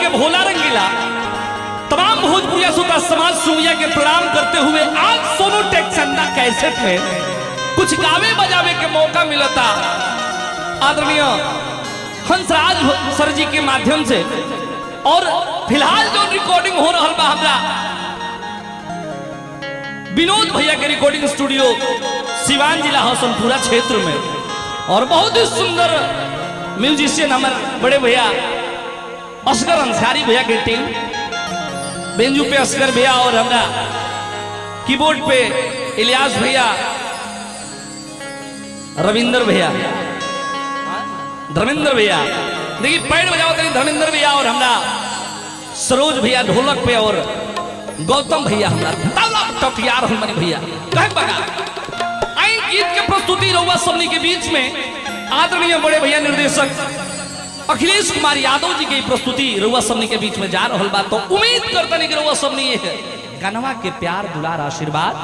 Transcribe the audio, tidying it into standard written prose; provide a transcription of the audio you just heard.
के भोला रंगीला तमाम भोजपुरिया श्रोता समाज सुनिया के प्रणाम करते हुए आज सोनू टेक्चंदा कैसेट में कुछ गावे बजावे के मौका मिलता आदरणीय हंसराज सर जी के माध्यम से। और फिलहाल जो रिकॉर्डिंग हो रहा बा हमरा विनोद भैया के रिकॉर्डिंग स्टूडियो सिवान जिला हसनपुरा क्षेत्र में, और बहुत ही सुंदर म्यूजिशियन हमारे बड़े भैया असगर अंसारी भैया की टीम, बेंजू पे असगर भैया और हमरा कीबोर्ड पे इलियास भैया, रविंदर भैया, धर्मेंद्र भैया, देखिए पैड बजाओ तरी धर्मेंद्र भैया, और हमरा सरोज भैया ढोलक पे, और गौतम भैया हमरा ताला टपियार हमारे भैया कहे बगा। आई गीत के प्रस्तुति रहुआ सबनी के बीच में आदरणीय बड़े भैया निर्देशक अखिलेश कुमार यादव जी की प्रस्तुति रहुआ सबनी के बीच में जा रहल बा। तो उम्मीद करता नहीं कि रहुआ सबनी ये गानवा के प्यार दुलार आशीर्वाद